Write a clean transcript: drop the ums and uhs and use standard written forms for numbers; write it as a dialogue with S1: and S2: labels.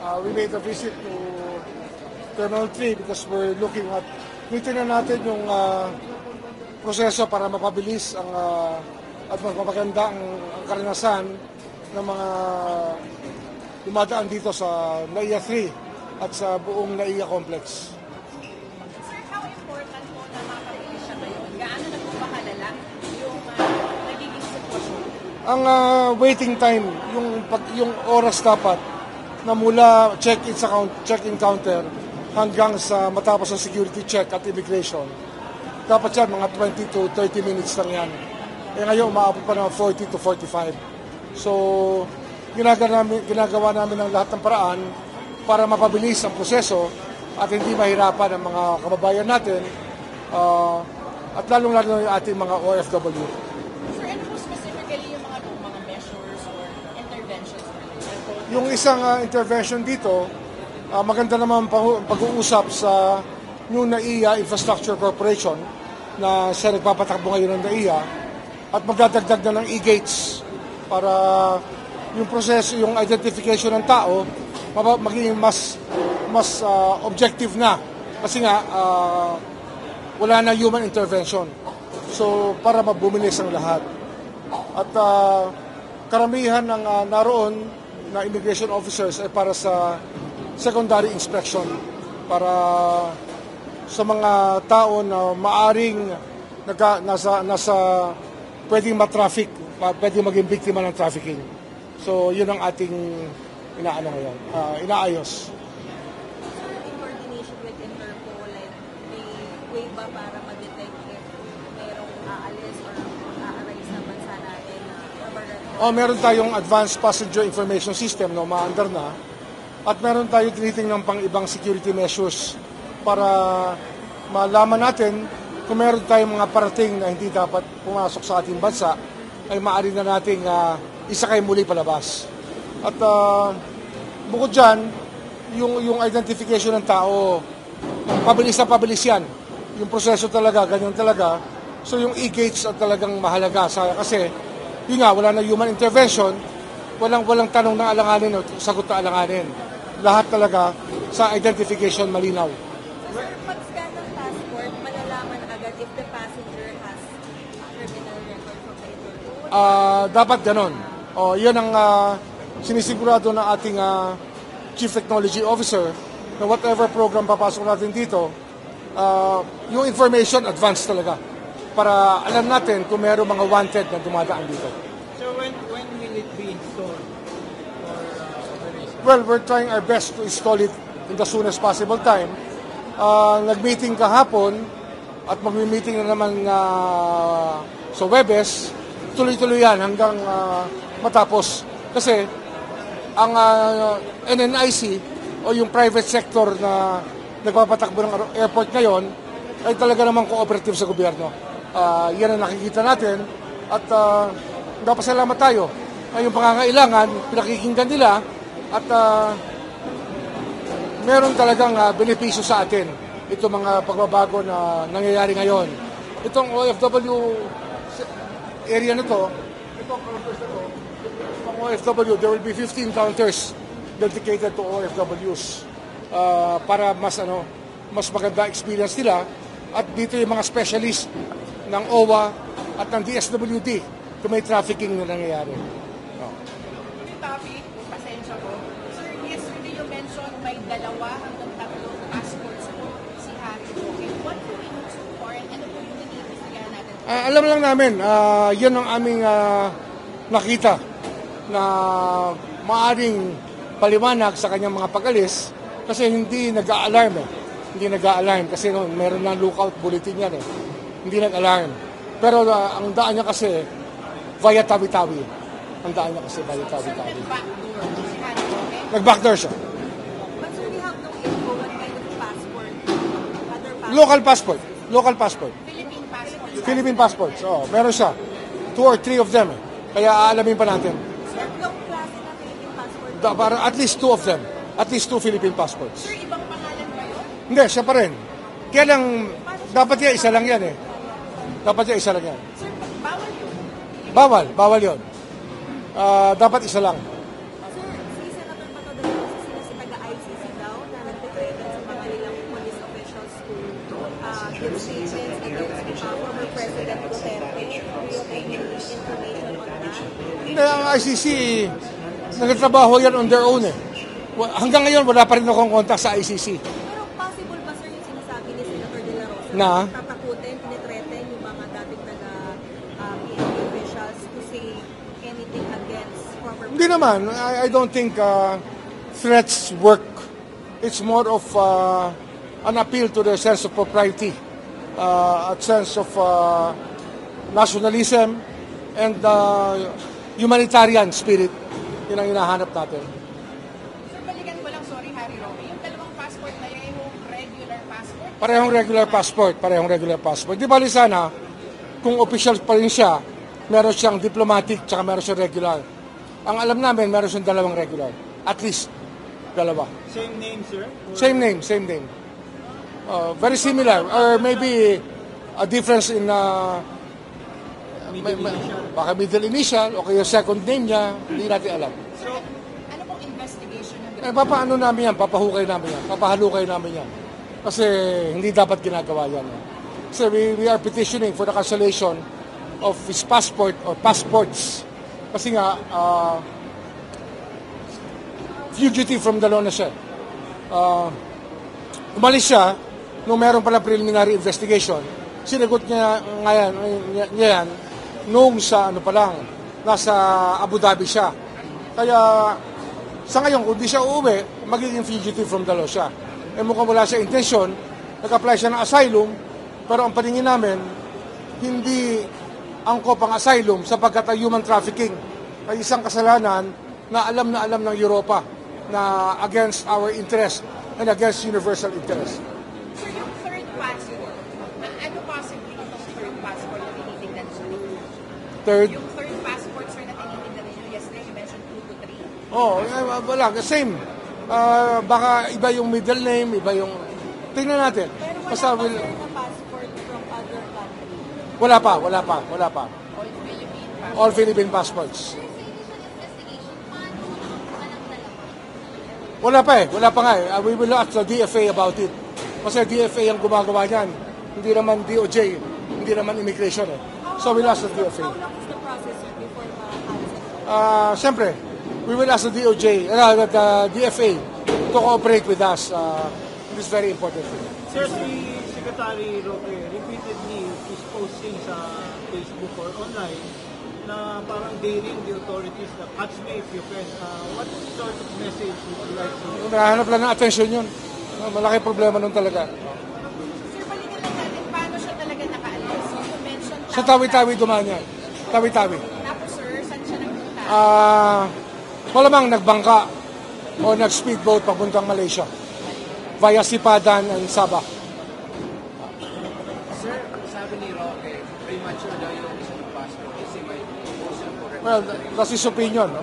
S1: We made a visit to Terminal 3 because we're looking at, titingnan natin yung proseso para mapabilis at mapaganda ang karanasan ng mga dumadaan dito sa NAIA 3 at sa buong NAIA complex.
S2: Sir, how important po na mapabilis siya ngayon? Gaano na po ba kalala yung nagiging sitwasyon?
S1: Ang waiting time, yung oras dapat na mula check-in counter hanggang sa matapos ang security check at immigration. Dapat yan, mga 20 to 30 minutes lang yan. Ngayon, umaabot pa ng 40 to 45. So, ginagawa namin ang lahat ng paraan para mapabilis ang proseso at hindi mahirapan ang mga kababayan natin at lalong-lalo yung ating mga OFW.
S2: Sir, ano po specifically yung mga measures or interventions?
S1: Yung isang intervention dito, maganda naman pag-uusap sa new NAIA Infrastructure Corporation na siya nagpapatakbo ngayon ng NAIA at magdadagdag na ng e-gates para yung proseso, yung identification ng tao maging mas objective na kasi nga wala na human intervention. So para mabumilis ang lahat. At karamihan ng naroon na immigration officers ay para sa secondary inspection para sa mga tao na maaring nasa pwedeng ma-traffic, pwedeng maging biktima ng trafficking. So, yun ang ating inaayos.
S2: Sir, in coordination with Interpol, like, may way ba para ma-detect if merong aalis or aaray sa bansa natin na
S1: meron tayong advanced passenger information system, no, maandar na. At meron tayong tinitingnan pang ibang security measures para malaman natin kung meron tayong mga parating na hindi dapat pumasok sa ating bansa, ay maaari na nating isakay muli palabas. At bukod dyan, yung identification ng tao, pabilis na pabilis yan. Yung proseso talaga, ganyan talaga. So yung e-gates at talagang mahalaga kasi yun nga, wala na human intervention, walang tanong na alanganin o sagot na alanganin. Lahat talaga sa identification malinaw.
S2: Sir, pag-scan ng passport, malalaman agad if the passenger has criminal record from the Interpol?
S1: Dapat ganon. Yun ang sinisigurado ng ating Chief Technology Officer na whatever program papasok natin dito, yung information advance talaga para alam natin kung meron mga wanted na dumadaan dito.
S3: So when will it be installed?
S1: Well, we're trying our best to install it in the soonest possible time. Nag-meeting kahapon at mag-meeting na naman sa Webes. Tuloy-tuloy yan hanggang matapos. Kasi ang NNIC o yung private sector na nagpapatakbo ng airport ngayon ay talaga namang cooperative sa gobyerno. Yan ang nakikita natin at napasalamat tayo. Yung pangangailangan, pinakikinggan nila at meron talagang benepisyo sa atin itong mga pagbabago na nangyayari ngayon. Itong OFW area na to, itong counters na to, itong OFW, there will be 15 counters dedicated to OFWs para mas maganda experience nila at dito yung mga specialist ng OWA at ng DSWD kung may trafficking na nangyayari.
S2: Topic, pasensya ko. Sir, yesterday you mentioned may 2 hanggang 3 passports po si Harry Roque. What do we know so far and ano po yung nag-iimbestigahan natin?
S1: Alam lang namin, yun ang aming nakita na maaring paliwanag sa kanyang mga pag-alis kasi hindi nag-a-alarm Hindi nag-a-alarm kasi meron ng lookout bulletin yan Hindi nag-alarm. Pero ang daan niya kasi via Tawi-Tawi. Ang daan niya kasi via Tawi-Tawi. Nag-backdoor siya.
S2: But sir, we have no info what kind of passport? Other passport?
S1: Local passport.
S2: Philippine passport?
S1: Philippine passports. Meron siya. 2 or 3 of them. Kaya aalamin pa natin.
S2: Sir, yung klase na Philippine passport?
S1: Para at least 2 of them. At least 2 Philippine passports.
S2: Sir, ibang pangalan ba yun?
S1: Hindi, siya pa rin. Kaya lang, dapat niya isa lang yan Dapat niya isa lang yan.
S2: Sir, bawal yun?
S1: Bawal yun. Dapat isa lang.
S2: Sir, si Senator Bato sila si taga with statements against former President Duterte. Do you have any information on that?
S1: Hindi, ang ICC, nagtatrabaho yan on their own eh. Hanggang ngayon, wala pa rin akong contact sa ICC.
S2: Pero possible ba, sir, yung sinasabi ni Senator De La Rosa
S1: Na?
S2: tatakutin, tinitreten yung mga dating taga-PNP officials to say anything against former
S1: Hindi naman. I don't think threats work. It's more of an appeal to the sense of propriety, a sense of nationalism, and humanitarian spirit. Yun ang hinahanap natin.
S4: Sir, balikan ko lang, sorry Harry Roque, yung dalawang passport na yun, yung regular passport?
S1: Parehong regular passport. Di bali sana, kung official pa rin siya, meron siyang diplomatic, tsaka meron siyang regular. Ang alam namin, meron siyang dalawang regular. At least, dalawa.
S3: Same name, sir? Or
S1: Same name. Very similar, or maybe a difference in
S3: middle initial?
S1: baka middle initial o kaya second name niya, hindi natin alam.
S4: Sir, ano pong investigation yung
S1: Papaano namin yan, papahukay namin yan, papahalukay namin yan. Kasi hindi dapat ginagawa yan. Kasi we are petitioning for the cancellation of his passport or passports. Kasi nga, fugitive from the law na siya. Umalis siya nung meron palang preliminary investigation. Sinagot niya yan nung sa ano pa lang, nasa Abu Dhabi siya. Kaya sa ngayon, kung di siya uuwi, magiging fugitive from the law siya. Eh mukhang wala siya intensyon, nag-apply siya ng asylum, pero ang paningin namin, hindi angkop ang asylum sapagkat ang human trafficking ay isang kasalanan na alam ng Europa na against our interest and against universal interest.
S4: Sir, yung third passport, ano possibly itong third passport na tinitignan siya?
S1: Third,
S4: Yung third passport, sir, na tinitignan ninyo, yesterday you mentioned 2 to 3.
S1: wala, same. Baka iba yung middle name, iba yung... Tingnan natin.
S2: Pero wala
S1: Basta
S2: pa, sir, na passport from other countries.
S1: wala pa.
S4: All Philippine passport.
S1: All Philippine passports. Wala pa nga eh. We will ask the DFA about it. Kasi DFA ang gumagawa niyan. Hindi naman DOJ, hindi naman immigration eh. So we'll ask the DFA.
S2: How long is the process, sir, before ma-cancel?
S1: Siyempre, we will ask the DOJ, the DFA to cooperate with us. It is very important.
S3: Sir, si Secretary Roque repeatedly is posting sa Facebook or online na parang daring the authorities na catch me if you can. What sort of message would you like to...
S1: Nahanap lang ng attention yun. Malaki problema nun talaga.
S4: Sir, balikan lang natin, paano siya talaga nakaalis? So, you mentioned
S1: Sa Tawi-Tawi dumaan yan. Tawi-Tawi.
S4: Tapos, sir, saan siya nagpunta?
S1: Malamang nagbangka o nag-speedboat papuntang Malaysia via Sipadan and Sabah.
S5: Sir, sabi ni Roque, premature daw yung isang passport kasi may proposal for
S1: Well, that's his opinion. No?